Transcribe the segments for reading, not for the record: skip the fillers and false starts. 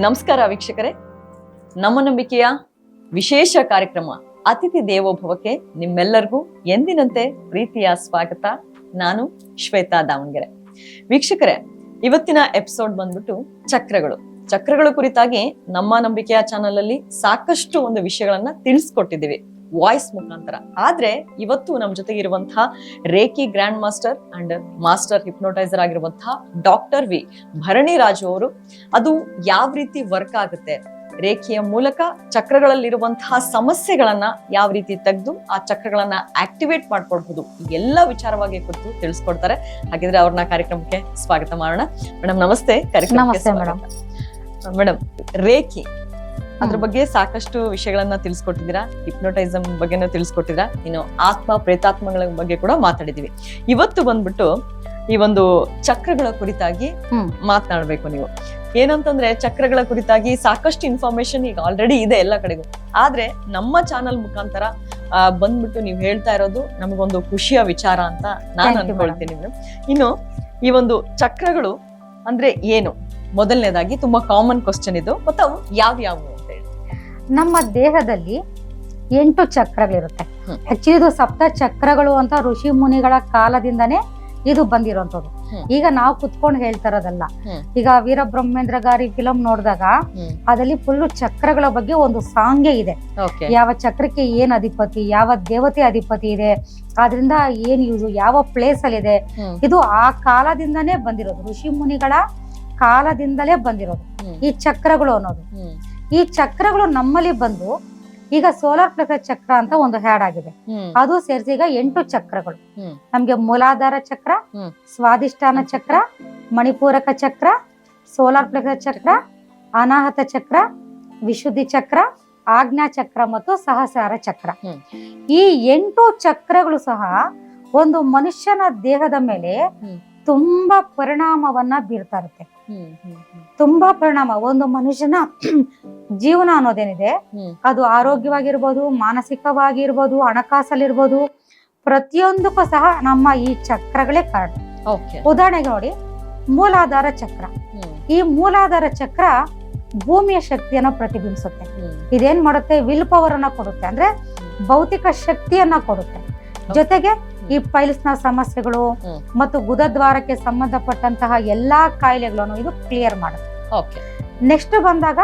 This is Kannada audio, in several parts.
ನಮಸ್ಕಾರ ವೀಕ್ಷಕರೇ, ನಮ್ಮ ನಂಬಿಕೆಯ ವಿಶೇಷ ಕಾರ್ಯಕ್ರಮ ಅತಿಥಿ ದೇವೋಭವಕ್ಕೆ ನಿಮ್ಮೆಲ್ಲರಿಗೂ ಎಂದಿನಂತೆ ಪ್ರೀತಿಯ ಸ್ವಾಗತ. ನಾನು ಶ್ವೇತಾ ದಾವಣಗೆರೆ. ವೀಕ್ಷಕರೇ, ಇವತ್ತಿನ ಎಪಿಸೋಡ್ ಬಂದ್ಬಿಟ್ಟು ಚಕ್ರಗಳು ಕುರಿತಾಗಿ ನಮ್ಮ ನಂಬಿಕೆಯ ಚಾನಲ್ ಅಲ್ಲಿ ಸಾಕಷ್ಟು ಒಂದು ವಿಷಯಗಳನ್ನ ತಿಳಿಸ್ಕೊಟ್ಟಿದ್ದೀವಿ ವಾಯ್ಸ್ ಮುಖಾಂತರ. ಆದ್ರೆ ಇವತ್ತು ನಮ್ಮ ಜೊತೆಗೆ ಇರುವಂತಹ reiki grand master and master hypnotiser ಆಗಿರುವಂತಹ ಡಾಕ್ಟರ್ ವಿ ಭರಣಿ ರಾಜು ಅವರು ಅದು ಯಾವ ರೀತಿ ವರ್ಕ್ ಆಗುತ್ತೆ, ರೇಖೆಯ ಮೂಲಕ ಚಕ್ರಗಳಲ್ಲಿರುವಂತಹ ಸಮಸ್ಯೆಗಳನ್ನ ಯಾವ ರೀತಿ ತೆಗೆದು ಆ ಚಕ್ರಗಳನ್ನ ಆಕ್ಟಿವೇಟ್ ಮಾಡ್ಕೊಳ್ಬಹುದು, ಎಲ್ಲ ವಿಚಾರವಾಗಿ ಕುರಿತು ತಿಳಿಸ್ಕೊಡ್ತಾರೆ. ಹಾಗಿದ್ರೆ ಅವ್ರನ್ನ ಕಾರ್ಯಕ್ರಮಕ್ಕೆ ಸ್ವಾಗತ ಮಾಡೋಣ. ಮೇಡಮ್ ನಮಸ್ತೆ. ಮೇಡಮ್, ರೇಖಿ ಅದ್ರ ಬಗ್ಗೆ ಸಾಕಷ್ಟು ವಿಷಯಗಳನ್ನ ತಿಳಿಸ್ಕೊಟ್ಟಿದ್ದೀರಾ, ಹಿಪ್ನೋಟೈಸಮ್ ಬಗ್ಗೆನೂ ತಿಳಿಸ್ಕೊಟ್ಟಿದ್ದೀರಾ, ಇನ್ನು ಆತ್ಮ ಪ್ರೇತಾತ್ಮಗಳ ಬಗ್ಗೆ ಕೂಡ ಮಾತಾಡಿದೀವಿ. ಇವತ್ತು ಬಂದ್ಬಿಟ್ಟು ಈ ಒಂದು ಚಕ್ರಗಳ ಕುರಿತಾಗಿ ಮಾತನಾಡ್ಬೇಕು. ನೀವು ಏನಂತಂದ್ರೆ ಚಕ್ರಗಳ ಕುರಿತಾಗಿ ಸಾಕಷ್ಟು ಇನ್ಫಾರ್ಮೇಶನ್ ಈಗ ಆಲ್ರೆಡಿ ಇದೆ ಎಲ್ಲ ಕಡೆಗೂ. ಆದ್ರೆ ನಮ್ಮ ಚಾನಲ್ ಮುಖಾಂತರ ಬಂದ್ಬಿಟ್ಟು ನೀವು ಹೇಳ್ತಾ ಇರೋದು ನಮಗೊಂದು ಖುಷಿಯ ವಿಚಾರ ಅಂತ ನಾನು ಅನ್ಕೊಳ್ತೀನಿ. ಇನ್ನು ಈ ಒಂದು ಚಕ್ರಗಳು ಅಂದ್ರೆ ಏನು, ಮೊದಲನೇದಾಗಿ ತುಂಬಾ ಕಾಮನ್ ಕ್ವಶನ್ ಇದು, ಮತ್ತು ಅವು ಯಾವ್ಯಾವು ಅಂತ ಹೇಳಿ. ನಮ್ಮ ದೇಹದಲ್ಲಿ 8 ಚಕ್ರಗಳಿರುತ್ತೆ. ಆಕ್ಚುಲಿ ಇದು ಸಪ್ತ ಚಕ್ರಗಳು ಅಂತ ಋಷಿ ಮುನಿಗಳ ಕಾಲದಿಂದನೇ ಇದು ಬಂದಿರುವಂತದ್ದು. ಈಗ ನಾವು ಕುತ್ಕೊಂಡು ಹೇಳ್ತಾ ಇರೋದಲ್ಲ. ಈಗ ವೀರಬ್ರಹ್ಮೇಂದ್ರ ಗಾರಿ ಫಿಲಂ ನೋಡಿದಾಗ ಅದಲ್ಲಿ ಫುಲ್ ಚಕ್ರಗಳ ಬಗ್ಗೆ ಒಂದು ಸಾಂಗೇ ಇದೆ. ಯಾವ ಚಕ್ರಕ್ಕೆ ಏನ್ ಅಧಿಪತಿ, ಯಾವ ದೇವತೆ ಅಧಿಪತಿ ಇದೆ, ಆದ್ರಿಂದ ಏನ್ ಯೂಸು, ಯಾವ ಪ್ಲೇಸ್ ಅಲ್ಲಿ ಇದೆ, ಇದು ಆ ಕಾಲದಿಂದನೇ ಬಂದಿರೋದು, ಋಷಿ ಮುನಿಗಳ ಕಾಲದಿಂದಲೇ ಬಂದಿರೋದು ಈ ಚಕ್ರಗಳು ಅನ್ನೋದು. ಈ ಚಕ್ರಗಳು ನಮ್ಮಲ್ಲಿ ಬಂದು ಈಗ ಸೋಲಾರ್ ಪ್ಲೆಕ್ಸಸ್ ಚಕ್ರ ಅಂತ ಒಂದು ಹ್ಯಾಡ್ ಆಗಿದೆ, ಅದು ಸೇರಿಸಿ ಈಗ 8 ಚಕ್ರಗಳು. ನಮ್ಗೆ ಮೂಲಾಧಾರ ಚಕ್ರ, ಸ್ವಾಧಿಷ್ಠಾನ ಚಕ್ರ, ಮಣಿಪೂರಕ ಚಕ್ರ, ಸೋಲಾರ್ ಪ್ಲೆಕ್ಸಸ್ ಚಕ್ರ, ಅನಾಹತ ಚಕ್ರ, ವಿಶುದ್ಧಿ ಚಕ್ರ, ಆಜ್ಞಾ ಚಕ್ರ ಮತ್ತು ಸಹಸ್ರಾರ ಚಕ್ರ. ಈ 8 ಚಕ್ರಗಳು ಸಹ ಒಂದು ಮನುಷ್ಯನ ದೇಹದ ಮೇಲೆ ತುಂಬಾ ಪರಿಣಾಮವನ್ನ ಬೀರ್ತಾ ಇರುತ್ತೆ. ತುಂಬಾ ಪರಿಣಾಮ. ಒಂದು ಮನುಷ್ಯನ ಜೀವನ ಅನ್ನೋದೇನಿದೆ ಅದು ಆರೋಗ್ಯವಾಗಿರ್ಬೋದು, ಮಾನಸಿಕವಾಗಿರ್ಬೋದು, ಹಣಕಾಸಲ್ಲಿರ್ಬೋದು, ಪ್ರತಿಯೊಂದಕ್ಕೂ ಸಹ ನಮ್ಮ ಈ ಚಕ್ರಗಳೇ ಕಾರಣ. ಉದಾಹರಣೆಗೆ ನೋಡಿ, ಮೂಲಾಧಾರ ಚಕ್ರ. ಈ ಮೂಲಾಧಾರ ಚಕ್ರ ಭೂಮಿಯ ಶಕ್ತಿಯನ್ನ ಪ್ರತಿಬಿಂಬಿಸುತ್ತೆ. ಇದೇನ್ ಮಾಡುತ್ತೆ, ವಿಲ್ ಪವರ್ ಅನ್ನ ಕೊಡುತ್ತೆ, ಅಂದ್ರೆ ಭೌತಿಕ ಶಕ್ತಿಯನ್ನ ಕೊಡುತ್ತೆ. ಜೊತೆಗೆ ಈ ಪೈಲ್ಸ್ ನ ಸಮಸ್ಯೆಗಳು ಮತ್ತು ಗುದದ್ವಾರಕ್ಕೆ ಸಂಬಂಧಪಟ್ಟಂತಹ ಎಲ್ಲಾ ಕಾಯಿಲೆಗಳನ್ನು ಇದು ಕ್ಲಿಯರ್ ಮಾಡುತ್ತೆ. ನೆಕ್ಸ್ಟ್ ಬಂದಾಗ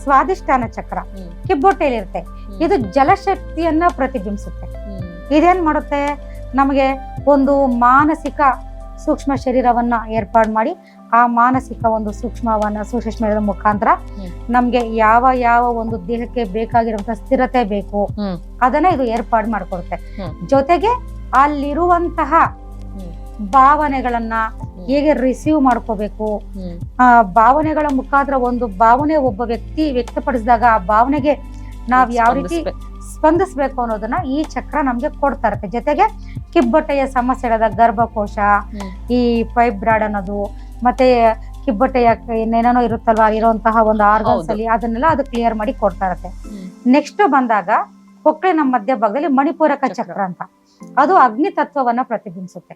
ಸ್ವಾಧಿಷ್ಠಾನ ಚಕ್ರ ಕಿಬ್ಬೊಟ್ಟೆಯಲ್ಲಿರುತ್ತೆ. ಇದು ಜಲಶಕ್ತಿಯನ್ನ ಪ್ರತಿಬಿಂಬಿಸುತ್ತೆ. ಇದೇನ್ ಮಾಡುತ್ತೆ, ನಮಗೆ ಒಂದು ಮಾನಸಿಕ ಸೂಕ್ಷ್ಮ ಶರೀರವನ್ನ ಏರ್ಪಾಡು ಮಾಡಿ ಆ ಮಾನಸಿಕ ಒಂದು ಸೂಕ್ಷ್ಮದ ಮುಖಾಂತರ ನಮ್ಗೆ ಯಾವ ಒಂದು ದೇಹಕ್ಕೆ ಬೇಕಾಗಿರುವಂತ ಸ್ಥಿರತೆ ಬೇಕು ಅದನ್ನ ಇದು ಏರ್ಪಾಡು ಮಾಡ್ಕೊಡುತ್ತೆ. ಜೊತೆಗೆ ಅಲ್ಲಿರುವಂತಹ ಭಾವನೆಗಳನ್ನ ಹೇಗೆ ರಿಸೀವ್ ಮಾಡ್ಕೋಬೇಕು, ಭಾವನೆಗಳ ಮುಖಾಂತರ ಒಂದು ಭಾವನೆ ಒಬ್ಬ ವ್ಯಕ್ತಿ ವ್ಯಕ್ತಪಡಿಸಿದಾಗ ಆ ಭಾವನೆಗೆ ನಾವ್ ಯಾವ ರೀತಿ ಸ್ಪಂದಿಸ್ಬೇಕು ಅನ್ನೋದನ್ನ ಈ ಚಕ್ರ ನಮ್ಗೆ ಕೊಡ್ತಾ ಇರುತ್ತೆ. ಜೊತೆಗೆ ಕಿಬ್ಬೊಟ್ಟೆಯ ಸಮಸ್ಯೆಗಳಾದ ಗರ್ಭಕೋಶ, ಈ ಫೈಬ್ರಾಯ್ಡ್ ಅನ್ನೋದು, ಮತ್ತೆ ಕಿಬ್ಬೊಟ್ಟೆಯ ಏನೇನೋ ಇರುತ್ತಲ್ವಾ, ಇರುವಂತಹ ಒಂದು ಆರ್ಗನ್ಸ್ ಅಲ್ಲಿ ಅದನ್ನೆಲ್ಲ ಅದು ಕ್ಲಿಯರ್ ಮಾಡಿ ಕೊಡ್ತಾ ಇರುತ್ತೆ. ನೆಕ್ಸ್ಟ್ ಬಂದಾಗ ಹೊಕ್ಕಳಿನ ಮಧ್ಯಭಾಗದಲ್ಲಿ ಮಣಿಪೂರಕ ಚಕ್ರ ಅಂತ, ಅದು ಅಗ್ನಿ ತತ್ವವನ್ನ ಪ್ರತಿಬಿಂಬಿಸುತ್ತೆ.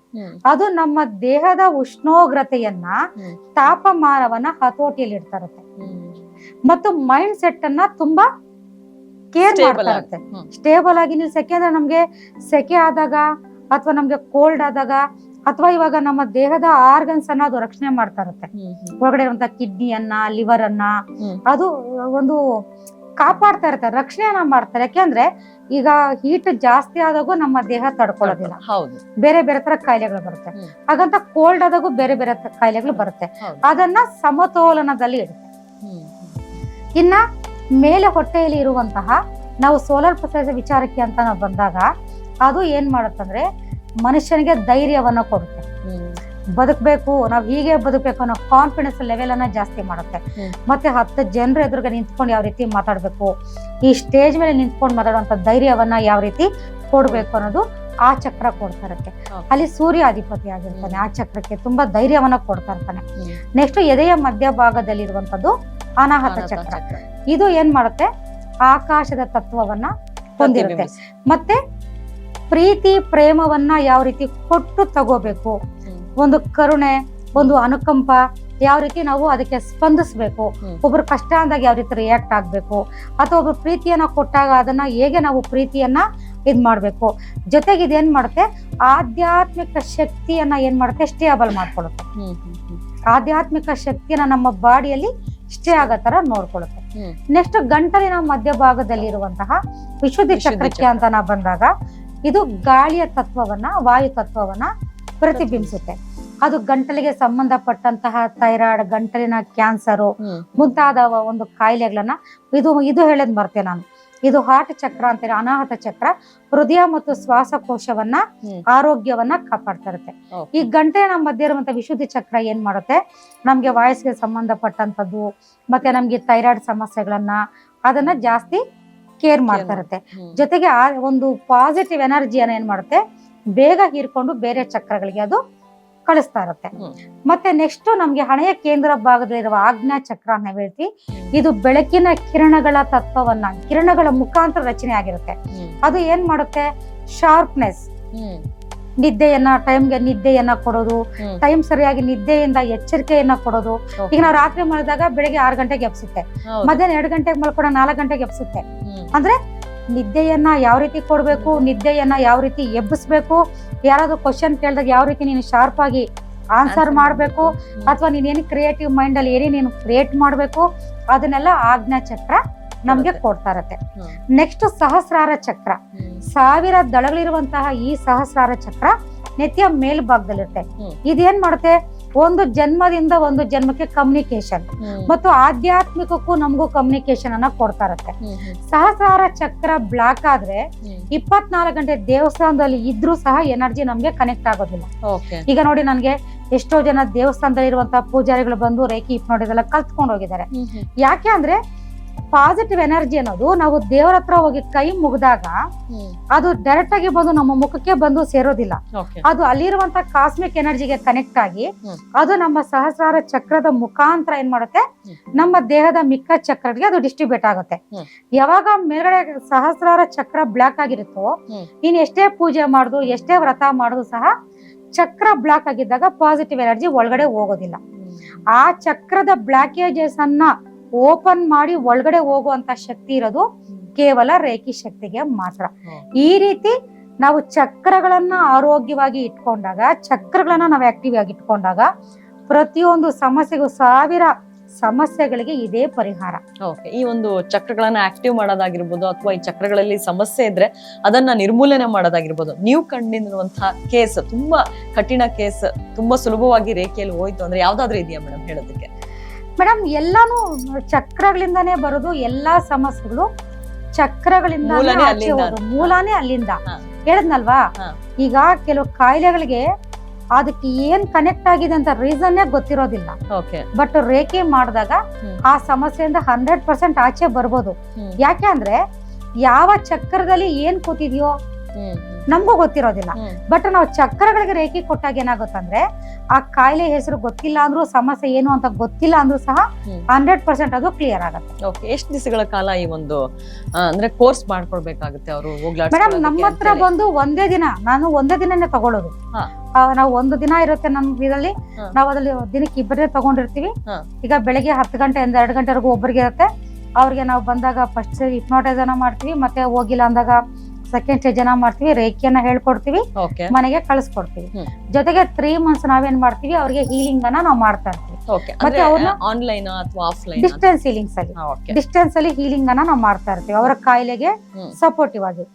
ಅದು ನಮ್ಮ ದೇಹದ ಉಷ್ಣೋಗ್ರತೆಯನ್ನ, ತಾಪಮಾನವನ್ನ ಹತೋಟಿಯಲ್ಲಿ ಇಡ್ತಾ ಇರುತ್ತೆ ಮತ್ತು ಮೈಂಡ್ ಸೆಟ್ ಅನ್ನ ತುಂಬಾ ಕೇರ್ ಮಾಡ್ತಾ ಇರುತ್ತೆ. ಸ್ಟೇಬಲ್ ಆಗಿ ನಿಲ್ಸಕ್ಕೆ, ಅಂದ್ರೆ ನಮ್ಗೆ ಸೆಕೆ ಆದಾಗ ಅಥವಾ ನಮ್ಗೆ ಕೋಲ್ಡ್ ಆದಾಗ ಅಥವಾ ಇವಾಗ ನಮ್ಮ ದೇಹದ ಆರ್ಗನ್ಸ್ ಅನ್ನ ಅದು ರಕ್ಷಣೆ ಮಾಡ್ತಾ ಇರುತ್ತೆ. ಒಳಗಡೆ ಇರುವಂತ ಕಿಡ್ನಿಯನ್ನ, ಲಿವರ್ ಅನ್ನ ಅದು ಒಂದು ಕಾಪಾಡ್ತಾ ಇರ್ತಾರೆ, ರಕ್ಷಣೆಯನ್ನ ಮಾಡ್ತಾರೆ. ಯಾಕೆಂದ್ರೆ ಈಗ ಹೀಟ್ ಜಾಸ್ತಿ ಆದಾಗೂ ನಮ್ಮ ದೇಹ ತಡ್ಕೊಳ್ಳೋದಿಲ್ಲ, ಬೇರೆ ಬೇರೆ ತರ ಕಾಯಿಲೆಗಳು ಬರುತ್ತೆ. ಹಾಗಂತ ಕೋಲ್ಡ್ ಆದಾಗೂ ಬೇರೆ ಬೇರೆ ಕಾಯಿಲೆಗಳು ಬರುತ್ತೆ. ಅದನ್ನ ಸಮತೋಲನದಲ್ಲಿ ಇಡುತ್ತೆ. ಇನ್ನ ಮೇಲೆ ಹೊಟ್ಟೆಯಲ್ಲಿ ಇರುವಂತಹ ನಾವು ಸೋಲಾರ್ ಪ್ಲೆಕ್ಸಸ್ ವಿಚಾರಕ್ಕೆ ಅಂತ ನಾವು ಬಂದಾಗ ಅದು ಏನ್ ಮಾಡುತ್ತಂದ್ರೆ ಮನುಷ್ಯನಿಗೆ ಧೈರ್ಯವನ್ನ ಕೊಡುತ್ತೆ. ಬದುಕಬೇಕು, ನಾವ್ ಹೀಗೆ ಬದುಕಬೇಕು ಅನ್ನೋ ಕಾನ್ಫಿಡೆನ್ಸ್ ಲೆವೆಲ್ ಅನ್ನ ಜಾಸ್ತಿ ಮಾಡುತ್ತೆ. ಮತ್ತೆ 10 ಜನರ ಎದುರುಗ ನಿಂತ್ಕೊಂಡು ಯಾವ ರೀತಿ ಮಾತಾಡ್ಬೇಕು, ಈ ಸ್ಟೇಜ್ ಮೇಲೆ ನಿಂತ್ಕೊಂಡು ಮಾತಾಡುವಂತ ಧೈರ್ಯವನ್ನ ಯಾವ ರೀತಿ ಕೊಡ್ಬೇಕು ಅನ್ನೋದು ಆ ಚಕ್ರ ಕೊಡ್ತಾ ಇರುತ್ತೆ. ಅಲ್ಲಿ ಸೂರ್ಯ ಅಧಿಪತಿ ಆಗಿರ್ತಾನೆ, ಆ ಚಕ್ರಕ್ಕೆ ತುಂಬಾ ಧೈರ್ಯವನ್ನ ಕೊಡ್ತಾ ಇರ್ತಾನೆ. ನೆಕ್ಸ್ಟ್ ಎದೆಯ ಮಧ್ಯಭಾಗದಲ್ಲಿರುವಂತದ್ದು ಅನಾಹತ ಚಕ್ರ. ಇದು ಏನ್ ಮಾಡುತ್ತೆ, ಆಕಾಶದ ತತ್ವವನ್ನ ಹೊಂದಿರುತ್ತೆ. ಮತ್ತೆ ಪ್ರೀತಿ ಪ್ರೇಮವನ್ನ ಯಾವ ರೀತಿ ಕೊಟ್ಟು ತಗೋಬೇಕು, ಒಂದು ಕರುಣೆ, ಒಂದು ಅನುಕಂಪ, ಯಾವ ರೀತಿ ನಾವು ಅದಕ್ಕೆ ಸ್ಪಂದಿಸ್ಬೇಕು, ಒಬ್ರು ಕಷ್ಟ ಅಂದಾಗ ಯಾವ ರೀತಿ ರಿಯಾಕ್ಟ್ ಆಗ್ಬೇಕು, ಅಥವಾ ಒಬ್ರು ಪ್ರೀತಿಯನ್ನ ಕೊಟ್ಟಾಗ ಅದನ್ನ ಹೇಗೆ ನಾವು ಪ್ರೀತಿಯನ್ನ ಇದ್ ಮಾಡ್ಬೇಕು. ಜೊತೆಗೆ ಇದೇನ್ ಮಾಡುತ್ತೆ, ಆಧ್ಯಾತ್ಮಿಕ ಶಕ್ತಿಯನ್ನ ಏನ್ ಮಾಡುತ್ತೆ, ಸ್ಟೇಬಲ್ ಮಾಡ್ಕೊಳ್ಳುತ್ತೆ. ಆಧ್ಯಾತ್ಮಿಕ ಶಕ್ತಿಯನ್ನ ನಮ್ಮ ಬಾಡಿಯಲ್ಲಿ ಸ್ಟೇ ಆಗೋ ತರ ನೋಡ್ಕೊಳ್ಳುತ್ತೆ. ನೆಕ್ಸ್ಟ್ ಗಂಟಲಿನ ಮಧ್ಯಭಾಗದಲ್ಲಿ ಇರುವಂತಹ ವಿಶುದ್ಧಿ ಚಕ್ರಕ್ಕೆ ಅಂತ ನಾ ಬಂದಾಗ, ಇದು ಗಾಳಿಯ ತತ್ವವನ್ನ, ವಾಯು ತತ್ವವನ್ನ ಪ್ರತಿಬಿಂಬಿಸುತ್ತೆ. ಅದು ಗಂಟಲಿಗೆ ಸಂಬಂಧಪಟ್ಟಂತಹ ಥೈರಾಯ್ಡ್, ಗಂಟಲಿನ ಕ್ಯಾನ್ಸರು ಮುಂತಾದ ಒಂದು ಕಾಯಿಲೆಗಳನ್ನ ಇದು ಹೇಳದ್ ಮರ್ತೆ ನಾನು. ಇದು ಹಾರ್ಟ್ ಚಕ್ರ ಅಂತಾರೆ, ಅನಾಹತ ಚಕ್ರ, ಹೃದಯ ಮತ್ತು ಶ್ವಾಸಕೋಶವನ್ನ ಆರೋಗ್ಯವನ್ನ ಕಾಪಾಡ್ತಾ ಇರುತ್ತೆ. ಈ ಗಂಟಲಿನ ಮಧ್ಯೆ ಇರುವಂತ ವಿಶುದ್ಧಿ ಚಕ್ರ ಏನ್ ಮಾಡುತ್ತೆ, ನಮ್ಗೆ ವಾಯ್ಸ್ಗೆ ಸಂಬಂಧಪಟ್ಟಂತದ್ದು ಮತ್ತೆ ನಮ್ಗೆ ಥೈರಾಯ್ಡ್ ಸಮಸ್ಯೆಗಳನ್ನ ಅದನ್ನ ಜಾಸ್ತಿ ಕೇರ್ ಮಾಡ್ತಾ ಇರುತ್ತೆ. ಜೊತೆಗೆ ಆ ಒಂದು ಪಾಸಿಟಿವ್ ಎನರ್ಜಿಯನ್ನ ಏನ್ ಮಾಡುತ್ತೆ, ಬೇಗ ಹೀರ್ಕೊಂಡು ಬೇರೆ ಚಕ್ರಗಳಿಗೆ ಅದು ಕಳಿಸ್ತಾ ಇರುತ್ತೆ. ಮತ್ತೆ ನೆಕ್ಸ್ಟ್ ನಮ್ಗೆ ಹಣೆಯ ಕೇಂದ್ರ ಭಾಗದಲ್ಲಿರುವ ಆಜ್ಞಾ ಚಕ್ರ ಅಂತ ಹೇಳ್ತೀವಿ. ಇದು ಬೆಳಕಿನ ಕಿರಣಗಳ ತತ್ವವನ್ನ, ಕಿರಣಗಳ ಮುಖಾಂತರ ರಚನೆ ಆಗಿರುತ್ತೆ. ಅದು ಏನ್ ಮಾಡುತ್ತೆ, ಶಾರ್ಪ್ನೆಸ್, ನಿದ್ದೆಯನ್ನ, ಟೈಮ್ಗೆ ನಿದ್ದೆಯನ್ನ ಕೊಡೋದು, ಟೈಮ್ ಸರಿಯಾಗಿ ನಿದ್ದೆಯಿಂದ ಎಚ್ಚರಿಕೆಯನ್ನ ಕೊಡೋದು. ಈಗ ನಾವು ರಾತ್ರಿ ಮಲಗಿದಾಗ ಬೆಳಿಗ್ಗೆ 6 ಗಂಟೆಗೆ ಎಬ್ಸುತ್ತೆ, ಮಧ್ಯಾಹ್ನ 2 ಗಂಟೆಗೆ ಮಲ್ಕೊಂಡ 4 ಗಂಟೆಗೆ ಎಬ್ಸುತ್ತೆ. ಅಂದ್ರೆ ನಿದ್ದೆಯನ್ನ ಯಾವ ರೀತಿ ಕೊಡ್ಬೇಕು, ನಿದ್ದೆಯನ್ನ ಯಾವ ರೀತಿ ಎಬ್ಬಿಸ್ಬೇಕು, ಯಾರಾದ್ರೂ ಕ್ವಶನ್ ಕೇಳಿದಾಗ ಯಾವ ರೀತಿ ನೀನು ಶಾರ್ಪ್ ಆಗಿ ಆನ್ಸರ್ ಮಾಡ್ಬೇಕು, ಅಥವಾ ನೀನೇನು ಕ್ರಿಯೇಟಿವ್ ಮೈಂಡ್ ಅಲ್ಲಿ ಏನೇ ನೀನು ಕ್ರಿಯೇಟ್ ಮಾಡ್ಬೇಕು, ಅದನ್ನೆಲ್ಲ ಆಜ್ಞಾ ಚಕ್ರ ನಮ್ಗೆ ಕೊಡ್ತಾ ಇರತ್ತೆ. ನೆಕ್ಸ್ಟ್ ಸಹಸ್ರಾರ ಚಕ್ರ, 1000 ದಳಗಳಿರುವಂತಹ ಈ ಸಹಸ್ರಾರ ಚಕ್ರ ನೆತ್ತಿಯ ಮೇಲ್ಭಾಗದಲ್ಲಿರುತ್ತೆ. ಇದೇನ್ ಮಾಡುತ್ತೆ, ಒಂದು ಜನ್ಮದಿಂದ ಒಂದು ಜನ್ಮಕ್ಕೆ ಕಮ್ಯುನಿಕೇಶನ್ ಮತ್ತು ಆಧ್ಯಾತ್ಮಿಕಕ್ಕೂ ನಮಗೂ ಕಮ್ಯುನಿಕೇಶನ್ ಅನ್ನ ಕೊಡ್ತಾ ಇರತ್ತೆ. ಸಹಸ್ರಾರ ಚಕ್ರ ಬ್ಲಾಕ್ ಆದ್ರೆ 24 ಗಂಟೆ ದೇವಸ್ಥಾನದಲ್ಲಿ ಇದ್ರೂ ಸಹ ಎನರ್ಜಿ ನಮ್ಗೆ ಕನೆಕ್ಟ್ ಆಗೋದಿಲ್ಲ. ಈಗ ನೋಡಿ, ನನ್ಗೆ ಎಷ್ಟೋ ಜನ ದೇವಸ್ಥಾನದಲ್ಲಿ ಇರುವಂತಹ ಪೂಜಾರಿಗಳು ಬಂದು ರೇಖಿ ಹಿಪ್ನೋಟಿಸೆಲ್ಲ ಕಲ್ತ್ಕೊಂಡು ಹೋಗಿದ್ದಾರೆ. ಯಾಕೆ ಅಂದ್ರೆ ಪಾಸಿಟಿವ್ ಎನರ್ಜಿ ಅನ್ನೋದು ನಾವು ದೇವರ ಹತ್ರ ಹೋಗಿ ಕೈ ಮುಗಿದಾಗ ಅದು ಡೈರೆಕ್ಟ್ ಆಗಿ ಬಂದು ನಮ್ಮ ಮುಖಕ್ಕೆ ಬಂದು ಸೇರೋದಿಲ್ಲ. ಅದು ಅಲ್ಲಿರುವಂತ ಕಾಸ್ಮಿಕ್ ಎನರ್ಜಿಗೆ ಕನೆಕ್ಟ್ ಆಗಿ ಅದು ನಮ್ಮ ಸಹಸ್ರಾರ ಚಕ್ರದ ಮುಖಾಂತರ ಏನ್ ಮಾಡುತ್ತೆ, ನಮ್ಮ ದೇಹದ ಮಿಕ್ಕ ಚಕ್ರಗಳಿಗೆ ಅದು ಡಿಸ್ಟ್ರಿಬ್ಯೂಟ್ ಆಗುತ್ತೆ. ಯಾವಾಗ ಮೇಲ್ಗಡೆ ಸಹಸ್ರಾರ ಚಕ್ರ ಬ್ಲಾಕ್ ಆಗಿರುತ್ತೋ, ನೀನ್ ಎಷ್ಟೇ ಪೂಜೆ ಮಾಡುದು, ಎಷ್ಟೇ ವ್ರತ ಮಾಡುದು ಸಹ ಚಕ್ರ ಬ್ಲಾಕ್ ಆಗಿದ್ದಾಗ ಪಾಸಿಟಿವ್ ಎನರ್ಜಿ ಒಳಗಡೆ ಹೋಗೋದಿಲ್ಲ. ಆ ಚಕ್ರದ ಬ್ಲಾಕೇಜಸ್ ಅನ್ನ ಓಪನ್ ಮಾಡಿ ಒಳಗಡೆ ಹೋಗುವಂತ ಶಕ್ತಿ ಇರೋದು ಕೇವಲ ರೇಖಿ ಶಕ್ತಿಗೆ ಮಾತ್ರ. ಈ ರೀತಿ ನಾವು ಚಕ್ರಗಳನ್ನ ಆರೋಗ್ಯವಾಗಿ ಇಟ್ಕೊಂಡಾಗ, ಚಕ್ರಗಳನ್ನ ನಾವು ಆಕ್ಟಿವ್ ಆಗಿ ಇಟ್ಕೊಂಡಾಗ ಪ್ರತಿಯೊಂದು ಸಮಸ್ಯೆಗೂ 1000 ಸಮಸ್ಯೆಗಳಿಗೆ ಇದೇ ಪರಿಹಾರ. ಈ ಒಂದು ಚಕ್ರಗಳನ್ನ ಆಕ್ಟಿವ್ ಮಾಡೋದಾಗಿರ್ಬೋದು, ಅಥವಾ ಈ ಚಕ್ರಗಳಲ್ಲಿ ಸಮಸ್ಯೆ ಇದ್ರೆ ಅದನ್ನ ನಿರ್ಮೂಲನೆ ಮಾಡೋದಾಗಿರ್ಬೋದು. ನೀವು ಕಂಡಿರುವಂತಹ ಕೇಸ್, ತುಂಬಾ ಕಠಿಣ ಕೇಸ್, ತುಂಬಾ ಸುಲಭವಾಗಿ ರೇಖೆಯಲ್ಲಿ ಹೋಯ್ತು ಅಂದ್ರೆ ಯಾವ್ದಾದ್ರು ಇದೆಯಾ ಮೇಡಮ್ ಹೇಳೋದಕ್ಕೆ? ಮೇಡಮ್, ಎಲ್ಲಾನು ಚಕ್ರಗಳಿಂದಾನೇ ಬರೋದು. ಎಲ್ಲಾ ಸಮಸ್ಯೆಗಳು ಚಕ್ರಗಳಿಂದ, ಮೂಲಾನೇ ಅಲ್ಲಿಂದ. ಹೇಳದ್ನಲ್ವಾ, ಈಗ ಕೆಲವು ಕಾಯಿಲೆಗಳಿಗೆ ಅದಕ್ಕೆ ಏನ್ ಕನೆಕ್ಟ್ ಆಗಿದೆ ಅಂತ ರೀಸನ್ನೇ ಗೊತ್ತಿರೋದಿಲ್ಲ. ಬಟ್ ರೇಖೆ ಮಾಡಿದಾಗ ಆ ಸಮಸ್ಯೆಯಿಂದ 100% ಆಚೆ ಬರ್ಬೋದು. ಯಾಕೆ ಅಂದ್ರೆ ಯಾವ ಚಕ್ರದಲ್ಲಿ ಏನ್ ಕೂತಿದ್ಯೋ ನಮಗೂ ಗೊತ್ತಿರೋದಿಲ್ಲ. ಬಟ್ ನಾವು ಚಕ್ರಗಳಿಗೆ ರೇಖೆ ಕೊಟ್ಟಾಗ ಏನಾಗುತ್ತಂದ್ರೆ ಆ ಕಾಯಿಲೆ ಹೆಸರು ಗೊತ್ತಿಲ್ಲ ಅಂದ್ರೂ, ಸಮಸ್ಯೆ ಏನು ಅಂತ ಗೊತ್ತಿಲ್ಲ ಅಂದ್ರೂ ಸಹ 100% ಅದು ಕ್ಲಿಯರ್ ಆಗುತ್ತೆ. ಎಷ್ಟು ದಿವಸಗಳ ಕಾಲ ಈ ಒಂದು ಅಂದ್ರೆ ಕೋರ್ಸ್ ಮಾಡ್ಕೊಳ್ಬೇಕಾಗುತ್ತೆ ಅವರು? ಮೇಡಮ್, ನಮ್ಮ ಹತ್ರ ಬಂದು ಒಂದೇ ದಿನ, ನಾನು ಒಂದೇ ದಿನನೇ ತಗೊಳ್ಳೋದು. ನಾವು 1 ದಿನ ಇರುತ್ತೆ ನಮ್ಮ ಇದರಲ್ಲಿ, ನಾವು ಅದ್ರಲ್ಲಿ ದಿನಕ್ಕೆ 2 ತಗೊಂಡಿರ್ತೀವಿ. ಈಗ ಬೆಳಗ್ಗೆ 10 ಗಂಟೆಯಿಂದ 2 ಗಂಟೆವರೆಗೂ ಒಬ್ಬರಿಗೆ ಇರುತ್ತೆ. ಅವ್ರಿಗೆ ನಾವು ಬಂದಾಗ ಫಸ್ಟ್ ಹಿಪ್ನೋಟೈಸ್ ಮಾಡ್ತೀವಿ, ಮತ್ತೆ ಹೋಗಿಲ್ಲ ಅಂದಾಗ ಸೆಕೆಂಡ್ ಸ್ಟೇಜ್ ಮಾಡ್ತೀವಿ, ರೇಖೆಯನ್ನ ಹೇಳ್ಕೊಡ್ತೀವಿ, ಮನೆಗೆ ಕಳಿಸ್ಕೊಡ್ತೀವಿ. ಜೊತೆಗೆ 3 ಮಂತ್ಸ್ ನಾವೇನ್ ಮಾಡ್ತೀವಿ, ಅವ್ರಿಗೆ ಹೀಲಿಂಗ್ ಅನ್ನ ನಾವು ಮಾಡ್ತಾ ಇರ್ತೀವಿ. ಮತ್ತೆ ಅವ್ರನ್ನ ಆನ್ಲೈನ್ ಅಥವಾ ಆಫ್ಲೈನ್, ಡಿಸ್ಟೆನ್ಸ್ ಹೀಲಿಂಗ್ಸ್ ಅಲ್ಲಿ, ಡಿಸ್ಟೆನ್ಸ್ ಅಲ್ಲಿ ಹೀಲಿಂಗ್ ಅನ್ನ ನಾವು ಮಾಡ್ತಾ ಇರ್ತೀವಿ ಅವರ ಕಾಯಿಲೆಗೆ ಸಪೋರ್ಟಿವ್ ಆಗಿ.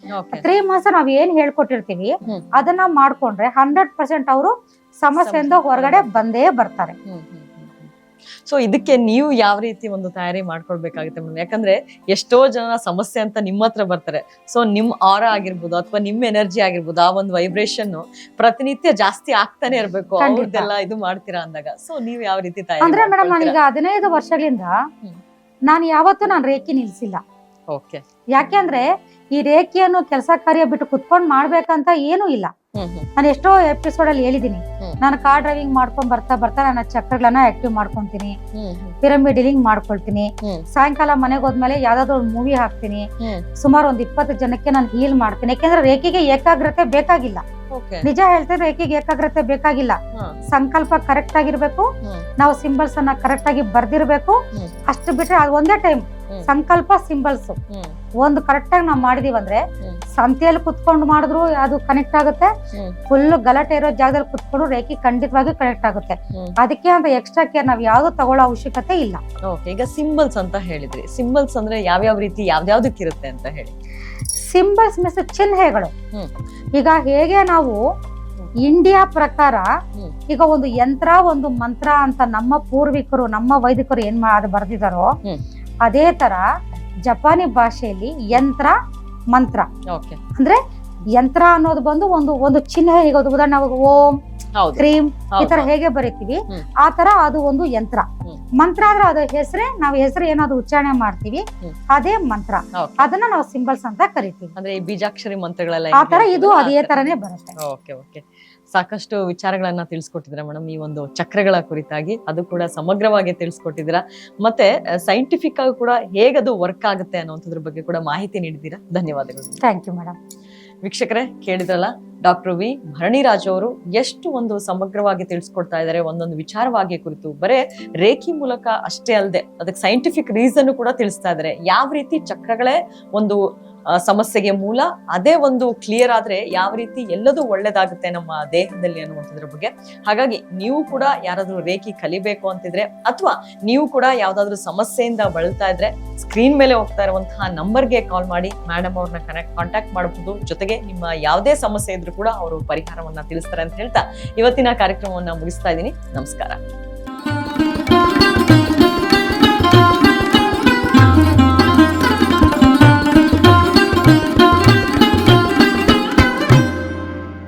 3 ಮಂತ್ಸ್ ನಾವ್ ಏನ್ ಹೇಳ್ಕೊಟ್ಟಿರ್ತೀವಿ ಅದನ್ನ ಮಾಡ್ಕೊಂಡ್ರೆ 100% ಅವರು ಸಮಸ್ಯೆಯಿಂದ ಹೊರಗಡೆ ಬಂದೇ ಬರ್ತಾರೆ. ಸೊ ಇದಕ್ಕೆ ನೀವು ಯಾವ ರೀತಿ ಒಂದು ತಯಾರಿ ಮಾಡ್ಕೊಳ್ಬೇಕಾಗುತ್ತೆ ಮೇಡಮ್? ಯಾಕಂದ್ರೆ ಎಷ್ಟೋ ಜನ ಸಮಸ್ಯೆ ಅಂತ ನಿಮ್ಮ ಹತ್ರ ಬರ್ತಾರೆ. ಸೊ ನಿಮ್ ಆರಾ ಆಗಿರ್ಬೋದು, ಅಥವಾ ನಿಮ್ ಎನರ್ಜಿ ಆಗಿರ್ಬೋದು, ಆ ಒಂದು ವೈಬ್ರೇಷನ್ ಪ್ರತಿನಿತ್ಯ ಜಾಸ್ತಿ ಆಗ್ತಾನೆ ಇರ್ಬೇಕು. ಅವ್ರದ್ದೆಲ್ಲ ಇದು ಮಾಡ್ತೀರಾ ಅಂದಾಗ ಸೊ ನೀವ್ ಯಾವ ರೀತಿ ತಯಾರಿ? ಅಂದ್ರೆ ಮೇಡಮ್, ನಾನೀಗ 15 ವರ್ಷಗಳಿಂದ ನಾನು ಯಾವತ್ತೂ ರೇಖೆ ನಿಲ್ಸಿಲ್ಲ. ಯಾಕೆಂದ್ರೆ ಈ ರೇಖೆಯನ್ನು ಕೆಲಸ ಕಾರ್ಯ ಬಿಟ್ಟು ಕುತ್ಕೊಂಡ್ ಮಾಡ್ಬೇಕಂತ ಏನೂ ಇಲ್ಲ. ನಾನು ಎಷ್ಟೋ ಎಪಿಸೋಡ್ ಅಲ್ಲಿ ಹೇಳಿದೀನಿ, ನಾನು ಕಾರ್ ಡ್ರೈವಿಂಗ್ ಮಾಡ್ಕೊಂಡ್ ಬರ್ತಾ ನನ್ನ ಚಕ್ರಗಳನ್ನ ಆಕ್ಟಿವ್ ಮಾಡ್ಕೊಂತೀನಿ, ಪಿರಮಿಡ್ ಡೀಲಿಂಗ್ ಮಾಡ್ಕೊಳ್ತೀನಿ. ಸಾಯಂಕಾಲ ಮನೆಗೆ ಹೋದ್ಮೇಲೆ ಯಾವ್ದಾದ್ರು ಒಂದು ಮೂವಿ ಹಾಕ್ತೀನಿ. ಸುಮಾರು 20 ಜನಕ್ಕೆ ನಾನು ಹೀಲ್ ಮಾಡ್ತೀನಿ. ಯಾಕೆಂದ್ರೆ ರೇಖೆಗೆ ಏಕಾಗ್ರತೆ ಬೇಕಾಗಿಲ್ಲ. ಓಕೆ ನಿಜ ಹೇಳ್ತಾರೆ, ರೇಖೆಗೆ ಏಕಾಗ್ರತೆ ಬೇಕಾಗಿಲ್ಲ. ಹಾ. ಸಂಕಲ್ಪ ಕರೆಕ್ಟ್ ಆಗಿರ್ಬೇಕು, ಹ್ಮ್. ನಾವು ಸಿಂಬಲ್ಸ್ ಅನ್ನ ಕರೆಕ್ಟ್ ಆಗಿ ಬರ್ದಿರ್ಬೇಕು. ಹ್ಮ್. ಅಷ್ಟು ಬಿಟ್ರೆ ಅದು ಒಂದೇ ಟೈಮ್ ಹ್ಮ್. ಸಂಕಲ್ಪ ಸಿಂಬಲ್ಸ್ ಹ್ಮ್. ಒಂದು ಕರೆಕ್ಟ್ ಆಗಿ ನಾವು ಮಾಡಿದೀವಂದ್ರೆ ಹ್ಮ್. ಸಂತೆಯಲ್ಲಿ ಕುತ್ಕೊಂಡು ಮಾಡಿದ್ರು ಅದು ಕನೆಕ್ಟ್ ಆಗುತ್ತೆ. ಹ್ಮ್. ಫುಲ್ ಗಲಾಟೆ ಇರೋ ಜಾಗದಲ್ಲಿ ಕುತ್ಕೊಂಡು ರೇಖೆ ಖಂಡಿತವಾಗಿ ಕನೆಕ್ಟ್ ಆಗುತ್ತೆ. ಹ್ಮ್. ಅದಕ್ಕೆ ಅಂತ ಎಕ್ಸ್ಟ್ರಾ ಕೇರ್ ನಾವ್ ಯಾವ್ದು ತಗೊಳ್ಳೋ ಅವಶ್ಯಕತೆ ಇಲ್ಲ. ಓಕೆ, ಈಗ ಸಿಂಬಲ್ಸ್ ಅಂತ ಹೇಳಿದ್ರಿ. ಸಿಂಬಲ್ಸ್ ಅಂದ್ರೆ ಯಾವ್ಯಾವ ರೀತಿ ಯಾವ್ದಾವ್ದಕ್ಕಿರುತ್ತೆ ಅಂತ ಹೇಳಿ. ಸಿಂಬಲ್ಸ್ ಮೀನ್ಸ್ ಚಿಹ್ನೆಗಳು. ಹ್ಮ್. ಈಗ ಹೇಗೆ ನಾವು ಇಂಡಿಯಾ ಪ್ರಕಾರ ಹ್ಮ್. ಈಗ ಒಂದು ಯಂತ್ರ ಒಂದು ಮಂತ್ರ ಅಂತ ನಮ್ಮ ಪೂರ್ವಿಕರು ನಮ್ಮ ವೈದಿಕರು ಏನ್ ಅದು ಬರ್ದಿದಾರೋ ಹ್ಮ್. ಅದೇ ತರ ಜಪಾನಿ ಭಾಷೆಯಲ್ಲಿ ಯಂತ್ರ ಮಂತ್ರ ಓಕೆ. ಅಂದ್ರೆ ಯಂತ್ರ ಅನ್ನೋದು ಬಂದು ಒಂದು ಒಂದು ಚಿಹ್ನೆ. ಈಗ ಒಂದು ಉದಾಹರಣೆ ಓಂ ಹೌದು. ಕ್ರೀಮ್ ಈ ತರ ಹೌದು. ಹೇಗೆ ಬರೀತೀವಿ ಹ್ಮ್. ಆ ತರ ಅದು ಒಂದು ಯಂತ್ರ. ಹ್ಮ್. ಮಂತ್ರ ಆದ್ರೆ ಅದು ಹೆಸರೇ, ನಾವು ಹೆಸರು ಏನಾದ್ರು ಉಚ್ಚಾರಣೆ ಮಾಡ್ತೀವಿ ಹ್ಮ್. ಅದೇ ಮಂತ್ರ. ಓಕೆ. ಅದನ್ನ ನಾವು ಸಿಂಬಲ್ಸ್ ಅಂತ ಕರಿತೀವಿ. ಅಂದ್ರೆ ಈ ಬೀಜಾಕ್ಷರಿ ಮಂತ್ರಗಳೆಲ್ಲ ಆ ಹೆಂಗ್ ತರ ಇದು ಹೇಳ್ತೀವಲ್ಲ, ಅದೇ ಆ ತರ. ತರನೇ ಬರುತ್ತೆ. ಓಕೆ ಓಕೆ, ಸಾಕಷ್ಟು ವಿಚಾರಗಳನ್ನ ತಿಳಿಸ್ಕೊಟ್ಟಿದ್ರ ಮೇಡಮ್ ಈ ಒಂದು ಚಕ್ರಗಳ ಕುರಿತಾಗಿ. ಅದು ಕೂಡ ಸಮಗ್ರವಾಗಿ ತಿಳಿಸ್ಕೊಟ್ಟಿದ್ದೀರಾ. ಮತ್ತೆ ಸೈಂಟಿಫಿಕ್ ಆಗಿ ಕೂಡ ಹೇಗದು ವರ್ಕ್ ಆಗುತ್ತೆ ಅನ್ನೋದ್ರ ಬಗ್ಗೆ ಕೂಡ ಮಾಹಿತಿ ನೀಡಿದ್ದೀರಾ. ಧನ್ಯವಾದಗಳು. Thank you madam. ವೀಕ್ಷಕರೇ, ಕೇಳಿದ್ರಲ್ಲ, ಡಾಕ್ಟರ್ ವಿ ಭರಣಿರಾಜ್ ಅವರು ಎಷ್ಟು ಒಂದು ಸಮಗ್ರವಾಗಿ ತಿಳಿಸ್ಕೊಡ್ತಾ ಇದ್ದಾರೆ ಒಂದೊಂದು ವಿಚಾರವಾಗಿ ಕುರಿತು. ಬರೇ ರೇಖಿ ಮೂಲಕ ಅಷ್ಟೇ ಅಲ್ಲದೆ ಅದಕ್ಕೆ ಸೈಂಟಿಫಿಕ್ ರೀಸನ್ ಕೂಡ ತಿಳಿಸ್ತಾ ಇದ್ದಾರೆ. ಯಾವ ರೀತಿ ಚಕ್ರಗಳೇ ಒಂದು ಸಮಸ್ಯೆಗೆ ಮೂಲ, ಅದೇ ಒಂದು ಕ್ಲಿಯರ್ ಆದ್ರೆ ಯಾವ ರೀತಿ ಎಲ್ಲದೂ ಒಳ್ಳೇದಾಗುತ್ತೆ ನಮ್ಮ ದೇಹದಲ್ಲಿ ಅನ್ನುವಂಥದ್ರ ಬಗ್ಗೆ. ಹಾಗಾಗಿ ನೀವು ಕೂಡ ಯಾರಾದ್ರೂ ರೇಖಿ ಕಲಿಬೇಕು ಅಂತಿದ್ರೆ ಅಥವಾ ನೀವು ಕೂಡ ಯಾವ್ದಾದ್ರು ಸಮಸ್ಯೆಯಿಂದ ಬಳಲ್ತಾ ಇದ್ರೆ ಸ್ಕ್ರೀನ್ ಮೇಲೆ ಹೋಗ್ತಾ ಇರುವಂತಹ ನಂಬರ್ಗೆ ಕಾಲ್ ಮಾಡಿ ಮೇಡಮ್ ಅವ್ರನ್ನ ಕಾಂಟ್ಯಾಕ್ಟ್ ಮಾಡಬಹುದು. ಜೊತೆಗೆ ನಿಮ್ಮ ಯಾವುದೇ ಸಮಸ್ಯೆ ಇದ್ರೂ ಕೂಡ ಅವರು ಪರಿಹಾರವನ್ನ ತಿಳಿಸ್ತಾರೆ ಅಂತ ಹೇಳ್ತಾ ಇವತ್ತಿನ ಕಾರ್ಯಕ್ರಮವನ್ನ ಮುಗಿಸ್ತಾ ಇದ್ದೀನಿ. ನಮಸ್ಕಾರ.